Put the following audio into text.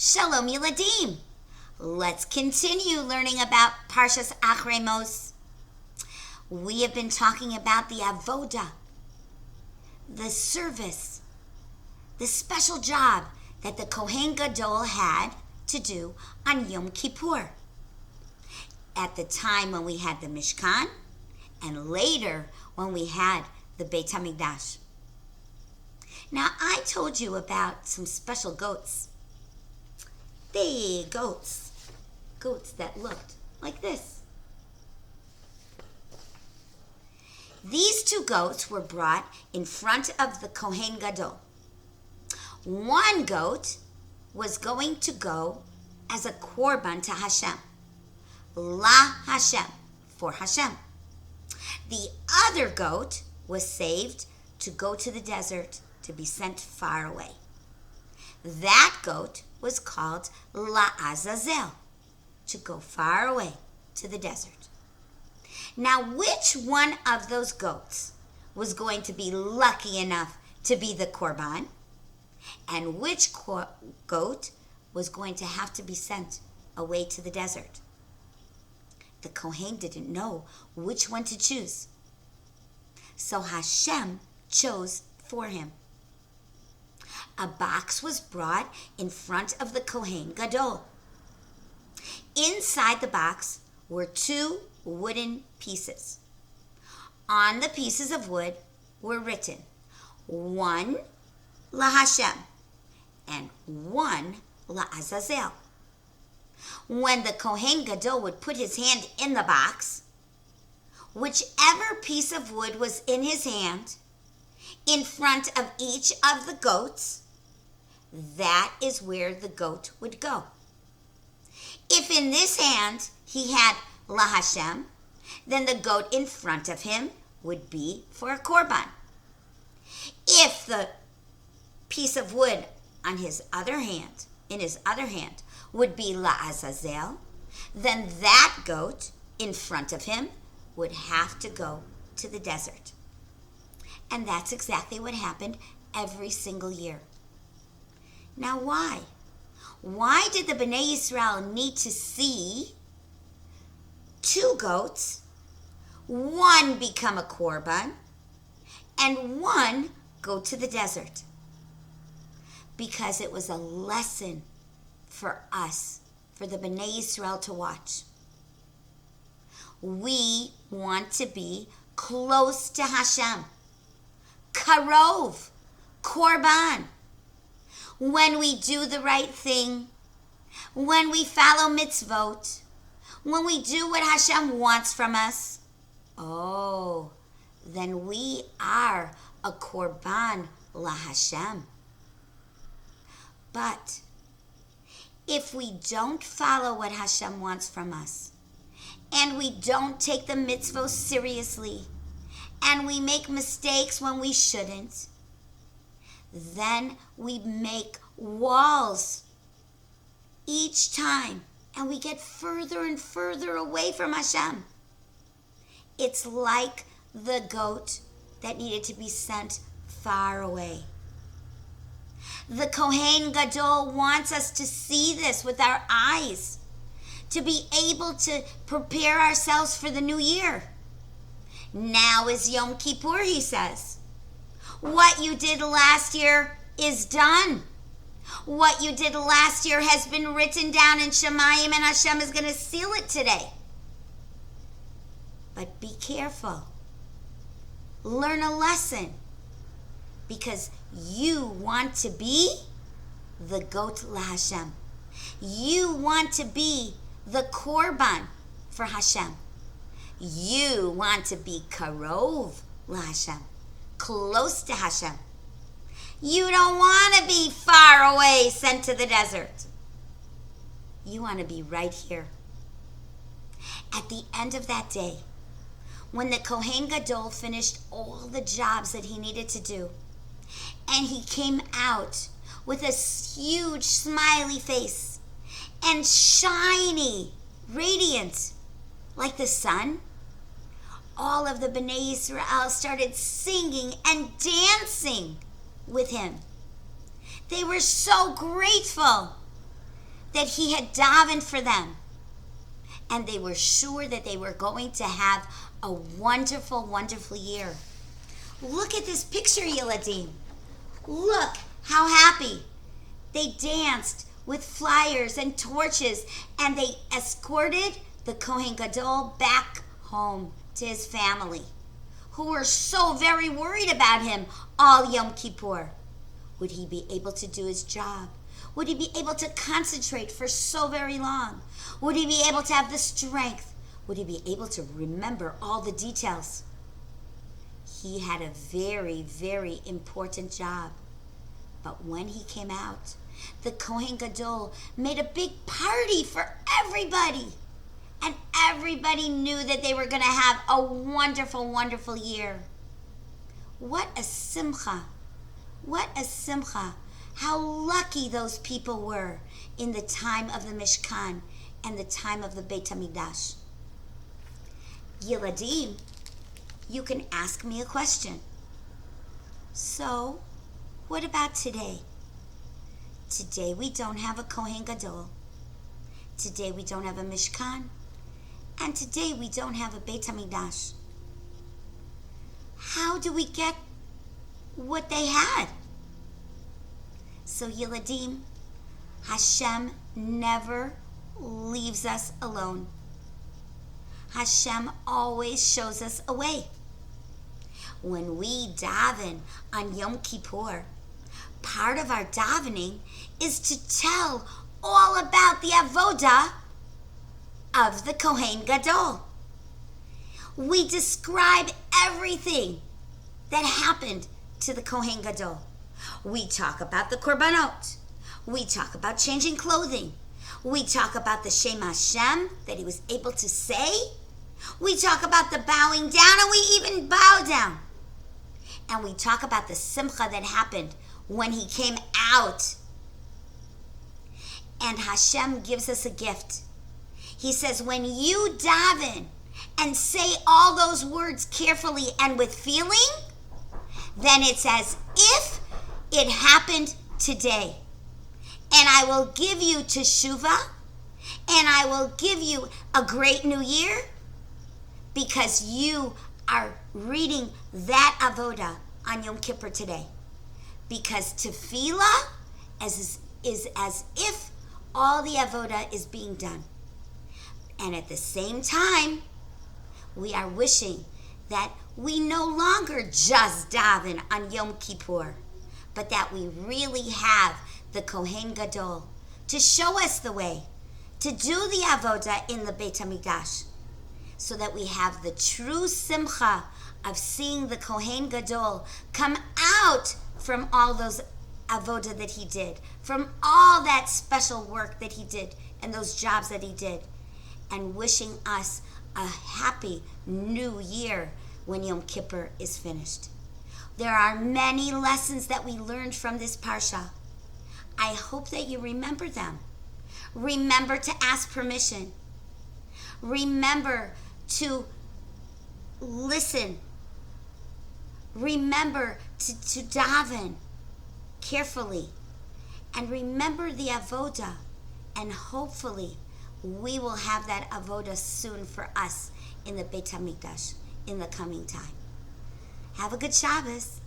Shalom Yeladim. Let's continue learning about Parshat Acharei. We have been talking about the avoda, the service, the special job that the Kohen Gadol had to do on Yom Kippur. At the time when we had the Mishkan, and later when we had the Beit HaMikdash. Now, I told you about some special goats. Big goats. Goats that looked like this. These two goats were brought in front of the Kohen Gadol. One goat was going to go as a korban to Hashem. La Hashem, for Hashem. The other goat was saved to go to the desert to be sent far away. That goat was called La Azazel, to go far away to the desert. Now, which one of those goats was going to be lucky enough to be the korban, and which goat was going to have to be sent away to the desert? The Kohen didn't know which one to choose. So Hashem chose for him. A box was brought in front of the Kohen Gadol. Inside the box were two wooden pieces. On the pieces of wood were written, one La Hashem and one La Azazel. When the Kohen Gadol would put his hand in the box, whichever piece of wood was in his hand, in front of each of the goats, that is where the goat would go. If in this hand he had La Hashem, then the goat in front of him would be for a korban. If the piece of wood on his other hand, in his other hand, would be La Azazel, then that goat in front of him would have to go to the desert. And that's exactly what happened every single year. Now why? Why did the Bnei Yisrael need to see two goats, one become a korban, and one go to the desert? Because it was a lesson for us, for the Bnei Yisrael to watch. We want to be close to Hashem. Karov, korban. When we do the right thing, when we follow mitzvot, when we do what Hashem wants from us, then we are a korban la Hashem. But if we don't follow what Hashem wants from us, and we don't take the mitzvot seriously, and we make mistakes when we shouldn't, then we make walls each time, and we get further and further away from Hashem. It's like the goat that needed to be sent far away. The Kohen Gadol wants us to see this with our eyes, to be able to prepare ourselves for the new year. Now is Yom Kippur, he says. What you did last year is done. What you did last year has been written down in Shemayim, and Hashem is going to seal it today. But be careful. Learn a lesson. Because you want to be the goat la Hashem. You want to be the korban for Hashem. You want to be karov la Hashem, close to Hashem. You don't want to be far away, sent to the desert. You want to be right here. At the end of that day, when the Kohen Gadol finished all the jobs that he needed to do, and he came out with a huge smiley face and shiny, radiant, like the sun, all of the Bnei Yisrael started singing and dancing with him. They were so grateful that he had davened for them. And they were sure that they were going to have a wonderful, wonderful year. Look at this picture, Yiladim. Look how happy. They danced with flyers and torches, and they escorted the Kohen Gadol back home to his family, who were so very worried about him all Yom Kippur. Would he be able to do his job? Would he be able to concentrate for so very long? Would he be able to have the strength? Would he be able to remember all the details? He had a very, very important job. But when he came out, the Kohen Gadol made a big party for everybody. And everybody knew that they were going to have a wonderful, wonderful year. What a simcha. What a simcha. How lucky those people were in the time of the Mishkan and the time of the Beit HaMikdash. Yiladim, you can ask me a question. So, what about today? Today we don't have a Kohen Gadol. Today we don't have a Mishkan. And today we don't have a Beit HaMikdash. How do we get what they had? So Yiladim, Hashem never leaves us alone. Hashem always shows us a way. When we daven on Yom Kippur, part of our davening is to tell all about the avodah of the Kohen Gadol. We describe everything that happened to the Kohen Gadol. We talk about the korbanot. We talk about changing clothing. We talk about the Shem Hashem that he was able to say. We talk about the bowing down, and we even bow down. And we talk about the simcha that happened when he came out. And Hashem gives us a gift. He says, when you daven and say all those words carefully and with feeling, then it's as if it happened today. And I will give you teshuvah, and I will give you a great new year, because you are reading that avodah on Yom Kippur today. Because tefillah is as if all the avodah is being done. And at the same time, we are wishing that we no longer just daven on Yom Kippur, but that we really have the Kohen Gadol to show us the way to do the avodah in the Beit HaMikdash, so that we have the true simcha of seeing the Kohen Gadol come out from all those avodah that he did, from all that special work that he did and those jobs that he did, and wishing us a happy new year when Yom Kippur is finished. There are many lessons that we learned from this parsha. I hope that you remember them. Remember to ask permission. Remember to listen. Remember to daven carefully. And remember the avodah. And hopefully we will have that avodah soon for us in the Beit HaMikdash in the coming time. Have a good Shabbos.